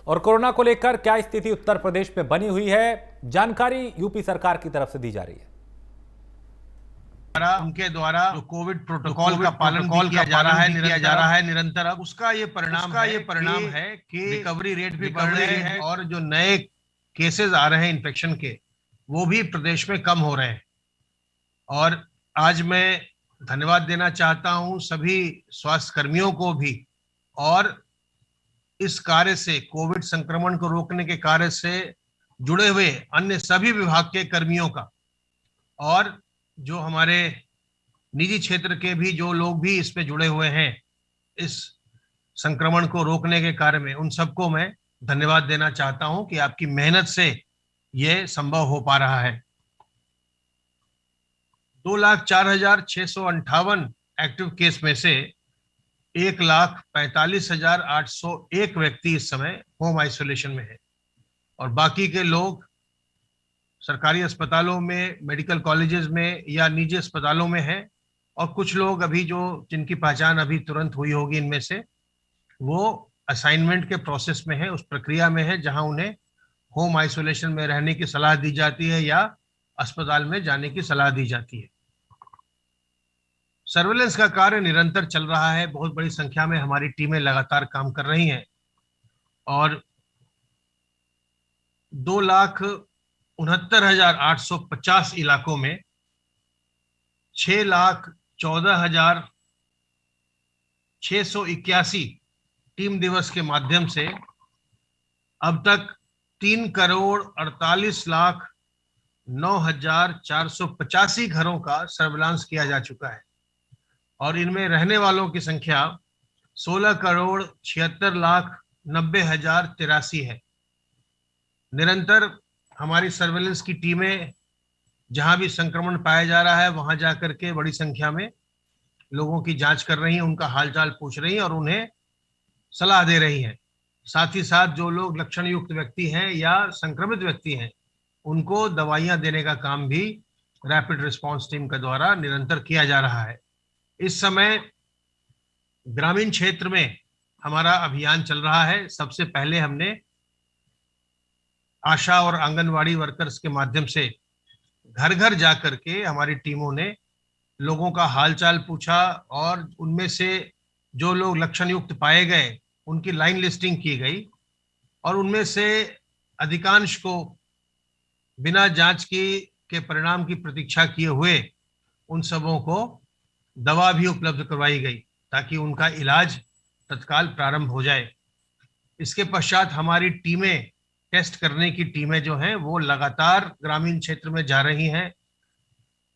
और कोरोना को लेकर क्या स्थिति उत्तर प्रदेश में बनी हुई है, जानकारी यूपी सरकार की तरफ से दी जा रही है। उनके द्वारा जो कोविड प्रोटोकॉल का पालन किया जा रहा है निरंतर। अब उसका ये परिणाम है कि रिकवरी रेट भी बढ़ रही है और जो नए केसेस आ रहे हैं इन्फेक्शन के, वो भी प्रदेश में कम हो रहे हैं। और आज मैं धन्यवाद देना चाहता हूं सभी स्वास्थ्य कर्मियों को भी, और इस कार्य से, कोविड संक्रमण को रोकने के कार्य से जुड़े हुए अन्य सभी विभाग के कर्मियों का, और जो हमारे निजी क्षेत्र के भी जो लोग भी इसमें जुड़े हुए हैं इस संक्रमण को रोकने के कार्य में, उन सबको मैं धन्यवाद देना चाहता हूं कि आपकी मेहनत से यह संभव हो पा रहा है। 2,04,658 एक्टिव केस में से 1,45,801 व्यक्ति इस समय होम आइसोलेशन में है, और बाकी के लोग सरकारी अस्पतालों में, मेडिकल कॉलेजेस में या निजी अस्पतालों में हैं, और कुछ लोग अभी जिनकी पहचान अभी तुरंत हुई होगी इनमें से, वो असाइनमेंट के प्रोसेस में है, उस प्रक्रिया में है जहां उन्हें होम आइसोलेशन में रहने की सलाह दी जाती है या अस्पताल में जाने की सलाह दी जाती है। सर्वेलेंस का कार्य निरंतर चल रहा है। बहुत बड़ी संख्या में हमारी टीमें लगातार काम कर रही हैं, और 2,69,850 इलाकों में 6,14,681 टीम दिवस के माध्यम से अब तक 3,48,09,485 घरों का सर्विलांस किया जा चुका है, और इनमें रहने वालों की संख्या 16,76,90,083 है। निरंतर हमारी सर्वेलेंस की टीमें जहां भी संक्रमण पाया जा रहा है वहां जाकर के बड़ी संख्या में लोगों की जांच कर रही हैं, उनका हालचाल पूछ रही हैं और उन्हें सलाह दे रही हैं। साथ ही साथ जो लोग लक्षण युक्त व्यक्ति हैं या संक्रमित व्यक्ति हैं, उनको दवाइयां देने का काम भी रैपिड रिस्पांस टीम के द्वारा निरंतर किया जा रहा है। इस समय ग्रामीण क्षेत्र में हमारा अभियान चल रहा है। सबसे पहले हमने आशा और आंगनवाड़ी वर्कर्स के माध्यम से घर घर जाकर के हमारी टीमों ने लोगों का हालचाल पूछा, और उनमें से जो लोग लक्षण युक्त पाए गए उनकी लाइन लिस्टिंग की गई, और उनमें से अधिकांश को बिना जांच के परिणाम की प्रतीक्षा किए हुए उन सबों को दवा भी उपलब्ध करवाई गई ताकि उनका इलाज तत्काल प्रारंभ हो जाए। इसके पश्चात हमारी टीमें, टेस्ट करने की टीमें जो हैं, वो लगातार ग्रामीण क्षेत्र में जा रही हैं,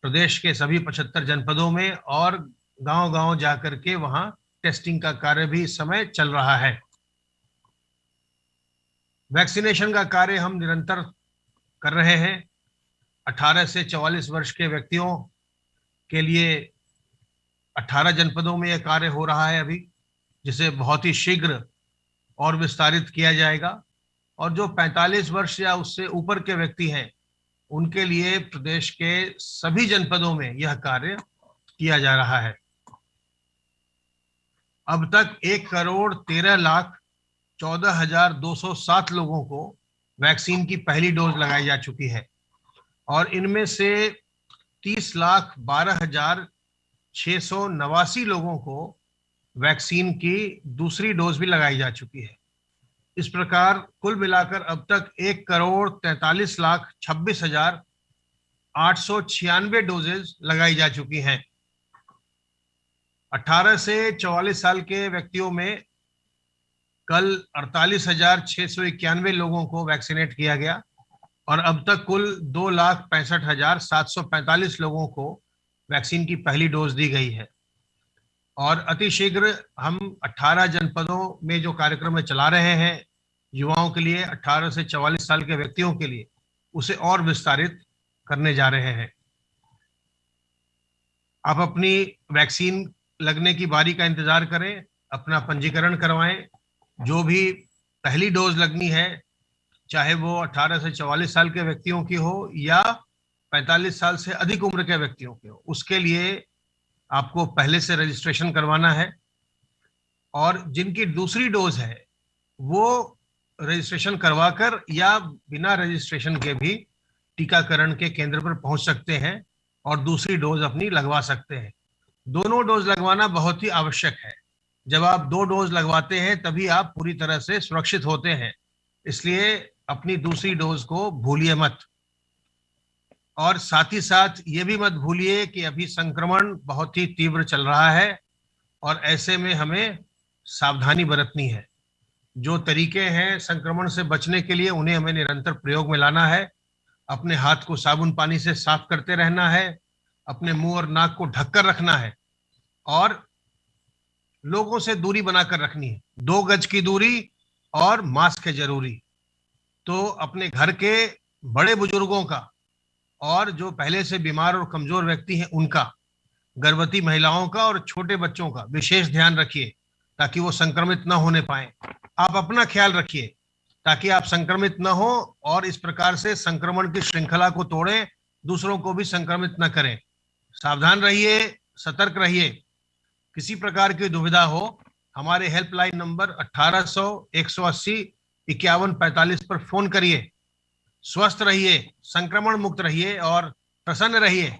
प्रदेश के सभी 75 जनपदों में, और गांव-गांव जाकर के वहां टेस्टिंग का कार्य भी इस समय चल रहा है। वैक्सीनेशन का कार्य हम निरंतर कर रहे हैं। 18 से 44 वर्ष के व्यक्तियों के लिए 18 जनपदों में यह कार्य हो रहा है अभी, जिसे बहुत ही शीघ्र और विस्तारित किया जाएगा। और जो 45 वर्ष या उससे ऊपर के व्यक्ति हैं, उनके लिए प्रदेश के सभी जनपदों में यह कार्य किया जा रहा है। अब तक 1,13,14,207 लोगों को वैक्सीन की पहली डोज लगाई जा चुकी है, और इनमें से 30,12,689 लोगों को वैक्सीन की दूसरी डोज भी लगाई जा चुकी है। इस प्रकार कुल मिलाकर अब तक 1,43,26,896 डोजेज लगाई जा चुकी हैं। 18 से 44 साल के व्यक्तियों में कल 48,691 लोगों को वैक्सीनेट किया गया, और अब तक कुल 2,65,745 लोगों को वैक्सीन की पहली डोज दी गई है। और अतिशीघ्र हम 18 जनपदों में जो कार्यक्रम चला रहे हैं युवाओं के लिए, 18 से 44 साल के व्यक्तियों के लिए, उसे और विस्तारित करने जा रहे हैं। आप अपनी वैक्सीन लगने की बारी का इंतजार करें, अपना पंजीकरण करवाएं। जो भी पहली डोज लगनी है, चाहे वो 18 से 44 साल के व्यक्तियों की हो या 45 साल से अधिक उम्र के व्यक्तियों की हो, उसके लिए आपको पहले से रजिस्ट्रेशन करवाना है। और जिनकी दूसरी डोज है वो रजिस्ट्रेशन करवाकर या बिना रजिस्ट्रेशन के भी टीकाकरण के केंद्र पर पहुंच सकते हैं और दूसरी डोज अपनी लगवा सकते हैं। दोनों डोज लगवाना बहुत ही आवश्यक है। जब आप 2 डोज लगवाते हैं तभी आप पूरी तरह से सुरक्षित होते हैं। इसलिए अपनी दूसरी डोज को भूलिए मत। और साथ ही साथ ये भी मत भूलिए कि अभी संक्रमण बहुत ही तीव्र चल रहा है और ऐसे में हमें सावधानी बरतनी है। जो तरीके हैं संक्रमण से बचने के लिए उन्हें हमें निरंतर प्रयोग में लाना है। अपने हाथ को साबुन पानी से साफ करते रहना है, अपने मुंह और नाक को ढककर रखना है और लोगों से दूरी बनाकर रखनी है। 2 गज की दूरी और मास्क है जरूरी। तो अपने घर के बड़े बुजुर्गों का और जो पहले से बीमार और कमजोर व्यक्ति हैं उनका, गर्भवती महिलाओं का और छोटे बच्चों का विशेष ध्यान रखिए ताकि वो संक्रमित न होने पाए। आप अपना ख्याल रखिए ताकि आप संक्रमित न हो और इस प्रकार से संक्रमण की श्रृंखला को तोड़ें, दूसरों को भी संक्रमित न करें। सावधान रहिए, सतर्क रहिए। किसी प्रकार की दुविधा हो हमारे हेल्पलाइन नंबर 1800 180 5145 पर फोन करिए। स्वस्थ रहिए, संक्रमण मुक्त रहिए और प्रसन्न रहिए।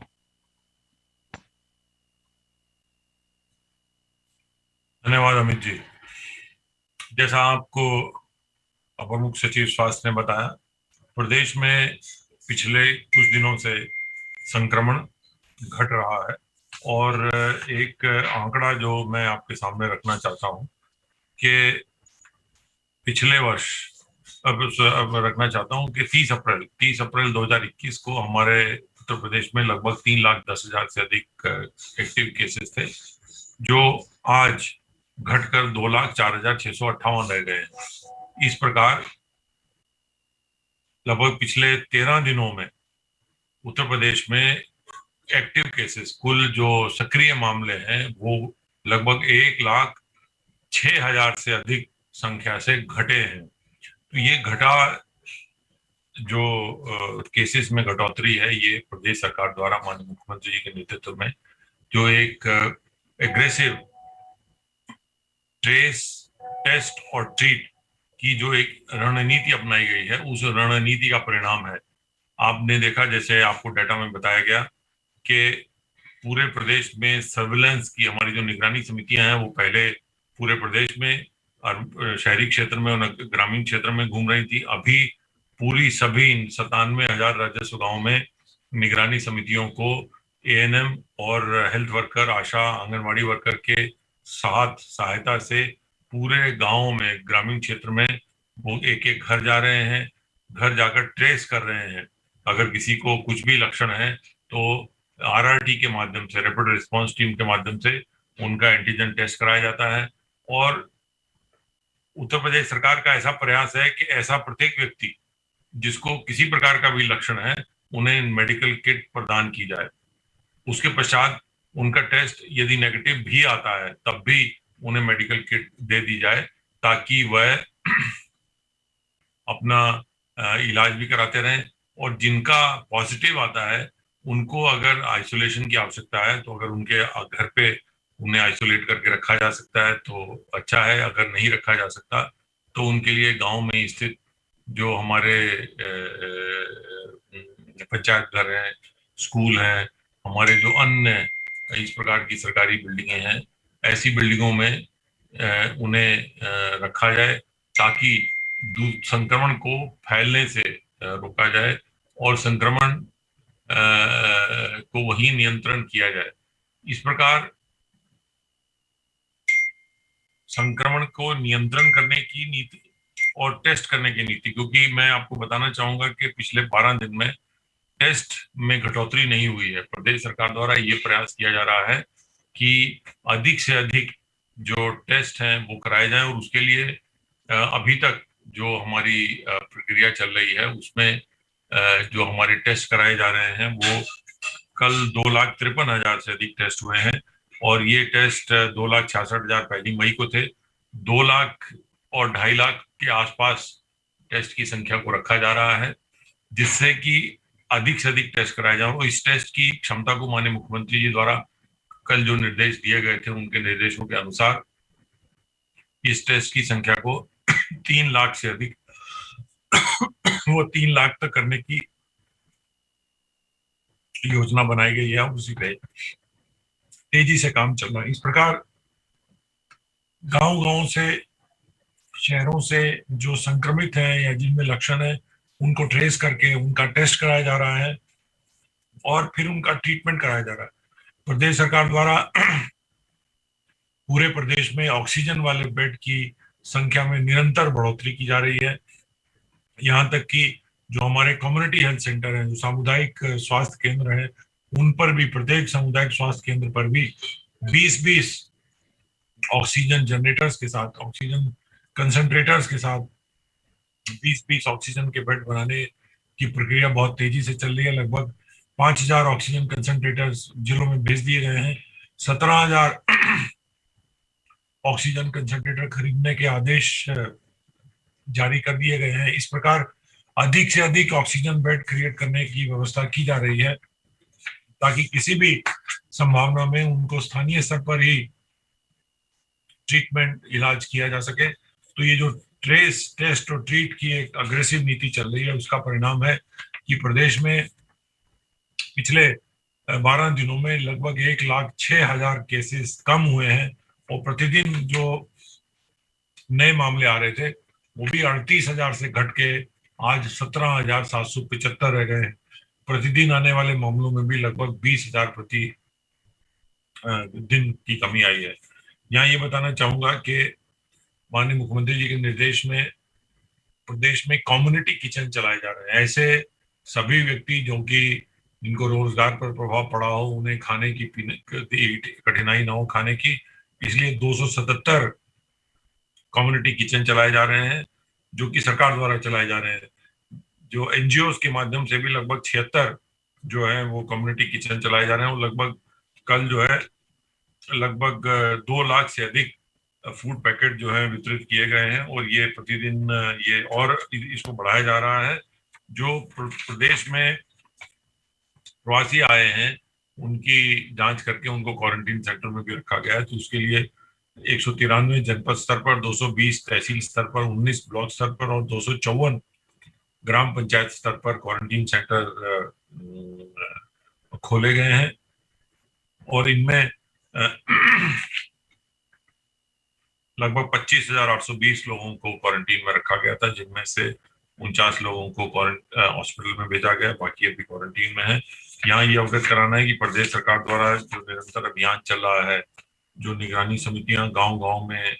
धन्यवाद अमित जी। जैसा आपको अपर मुख्य सचिव स्वास्थ्य ने बताया, प्रदेश में पिछले कुछ दिनों से संक्रमण घट रहा है और एक आंकड़ा जो मैं आपके सामने रखना चाहता हूं कि पिछले वर्ष अब रखना चाहता हूं कि 30 अप्रैल 2021 को हमारे उत्तर प्रदेश में लगभग 3,10,000 से अधिक एक्टिव केसेस थे, जो आज घटकर 2,04,658 रह गए हैं। इस प्रकार लगभग पिछले 13 दिनों में उत्तर प्रदेश में एक्टिव केसेस, कुल जो सक्रिय मामले हैं, वो लगभग 1,06,000 से अधिक संख्या से घटे हैं। तो ये घटा जो केसेस में घटोतरी है, ये प्रदेश सरकार द्वारा माननीय मुख्यमंत्री जी के नेतृत्व में जो एक एग्रेसिव ट्रेस, टेस्ट और ट्रीट की जो एक रणनीति अपनाई गई है, उस रणनीति का परिणाम है। आपने देखा, जैसे आपको डाटा में बताया गया, कि पूरे प्रदेश में सर्विलेंस की हमारी जो निगरानी समितियां हैं वो पहले पूरे प्रदेश में शहरी क्षेत्र में और ग्रामीण क्षेत्र में घूम रही थी। अभी पूरी सभी 97,000 राजस्व गांव में निगरानी समितियों को एएनएम और हेल्थ वर्कर, आशा, आंगनवाड़ी वर्कर के साथ सहायता से पूरे गांव में, ग्रामीण क्षेत्र में वो एक घर जा रहे हैं, घर जाकर ट्रेस कर रहे हैं। अगर किसी को कुछ भी लक्षण है तो आरआरटी के माध्यम से, रैपिड रिस्पांस टीम के माध्यम से उनका एंटीजन टेस्ट कराया जाता है। और उत्तर प्रदेश सरकार का ऐसा प्रयास है कि ऐसा प्रत्येक व्यक्ति जिसको किसी प्रकार का भी लक्षण है, उन्हें मेडिकल किट प्रदान की जाए। उसके पश्चात उनका टेस्ट यदि नेगेटिव भी आता है तब भी उन्हें मेडिकल किट दे दी जाए, ताकि वह अपना इलाज भी कराते रहें। और जिनका पॉजिटिव आता है उनको अगर आइसोलेशन की आवश्यकता है तो अगर उनके घर पे उन्हें आइसोलेट करके रखा जा सकता है तो अच्छा है। अगर नहीं रखा जा सकता तो उनके लिए गांव में स्थित जो हमारे पंचायत घर हैं, स्कूल हैं, हमारे जो अन्य इस प्रकार की सरकारी बिल्डिंगें हैं, ऐसी बिल्डिंगों में उन्हें रखा जाए ताकि संक्रमण को फैलने से रोका जाए और संक्रमण को वही नियंत्रण किया जाए। इस प्रकार संक्रमण को नियंत्रण करने की नीति और टेस्ट करने की नीति, क्योंकि मैं आपको बताना चाहूंगा कि पिछले 12 दिन में टेस्ट में घटोतरी नहीं हुई है। प्रदेश सरकार द्वारा ये प्रयास किया जा रहा है कि अधिक से अधिक जो टेस्ट हैं वो कराए जाएं और उसके लिए अभी तक जो हमारी प्रक्रिया चल रही है उसमें जो हमारे टेस्ट कराए जा रहे हैं वो कल 2,53,000 से अधिक टेस्ट हुए हैं और ये टेस्ट 2,66,000 पहली मई को थे। 2 लाख और 2.5 लाख के आसपास टेस्ट की संख्या को रखा जा रहा है, जिससे कि अधिक से अधिक टेस्ट कराए जाए। और इस टेस्ट की क्षमता को माननीय मुख्यमंत्री जी द्वारा कल जो निर्देश दिए गए थे, उनके निर्देशों के अनुसार इस टेस्ट की संख्या को 3 लाख से अधिक वो 3 लाख तक करने की योजना बनाई गई है और उसी पे तेजी से काम चल रहा है। इस प्रकार गांव-गांव से, शहरों से जो संक्रमित हैं या जिनमें लक्षण है, उनको ट्रेस करके उनका टेस्ट कराया जा रहा है और फिर उनका ट्रीटमेंट कराया जा रहा है। प्रदेश सरकार द्वारा पूरे प्रदेश में ऑक्सीजन वाले बेड की संख्या में निरंतर बढ़ोतरी की जा रही है। यहाँ तक कि जो हमारे कम्युनिटी हेल्थ सेंटर हैं, जो सामुदायिक स्वास्थ्य केंद्र हैं, उन पर भी, प्रत्येक सामुदायिक स्वास्थ्य केंद्र पर भी 20-20 ऑक्सीजन जनरेटर्स के साथ, ऑक्सीजन कंसंट्रेटर्स के साथ 20-20 ऑक्सीजन के बेड बनाने की प्रक्रिया बहुत तेजी से चल रही है। लगभग 5,000 ऑक्सीजन कंसंट्रेटर्स जिलों में भेज दिए गए हैं। 17,000 ऑक्सीजन कंसंट्रेटर खरीदने के आदेश जारी कर दिए गए हैं। इस प्रकार अधिक से अधिक ऑक्सीजन बेड क्रिएट करने की व्यवस्था की जा रही है ताकि किसी भी संभावना में उनको स्थानीय स्तर पर ही ट्रीटमेंट, इलाज किया जा सके। तो ये जो ट्रेस, टेस्ट और ट्रीट की एक अग्रेसिव नीति चल रही है, उसका परिणाम है कि प्रदेश में पिछले 12 दिनों में लगभग 1,06,000 केसेस कम हुए हैं और प्रतिदिन जो नए मामले आ रहे थे वो भी 38,000 से घट के आज 17,775 रह गए हैं। प्रतिदिन आने वाले मामलों में भी लगभग 20,000 प्रति दिन की कमी आई है। यहाँ ये बताना चाहूंगा कि माननीय मुख्यमंत्री जी के निर्देश में प्रदेश में कम्युनिटी किचन चलाए जा रहे हैं। ऐसे सभी व्यक्ति जो कि जिनको रोजगार पर प्रभाव पड़ा हो, उन्हें खाने की कठिनाई ना हो खाने की, इसलिए 277 कम्युनिटी किचन चलाए जा रहे हैं जो कि सरकार द्वारा चलाए जा रहे हैं। जो एनजीओ के माध्यम से भी लगभग 76 जो है वो कम्युनिटी किचन चलाए जा रहे हैं। वो लगभग कल जो है लगभग 2 लाख से अधिक फूड पैकेट जो है वितरित किए गए हैं और ये प्रतिदिन ये और इसको बढ़ाया जा रहा है। जो प्रदेश में प्रवासी आए हैं उनकी जांच करके उनको क्वारंटीन सेंटर में भी रखा गया है। तो उसके लिए 193 जनपद स्तर पर, 220 तहसील स्तर पर, 19 ब्लॉक स्तर पर और 254 ग्राम पंचायत स्तर पर क्वारंटीन सेंटर खोले गए हैं और इनमें लगभग 25,820 लोगों को क्वारंटीन में रखा गया था, जिनमें से 49 लोगों को हॉस्पिटल में भेजा गया, बाकी अभी क्वारंटीन में है। यहाँ ये अवगत कराना है कि प्रदेश सरकार द्वारा जो निरंतर अभियान चल रहा है, जो निगरानी समितियां गांव-गांव में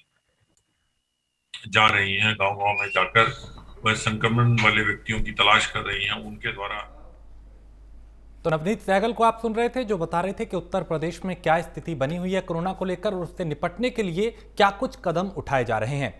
जा रही हैं, गांव-गांव में जाकर वह संक्रमण वाले व्यक्तियों की तलाश कर रही हैं, उनके द्वारा। तो नवनीत सहगल को आप सुन रहे थे, जो बता रहे थे कि उत्तर प्रदेश में क्या स्थिति बनी हुई है कोरोना को लेकर और उससे निपटने के लिए क्या कुछ कदम उठाए जा रहे हैं।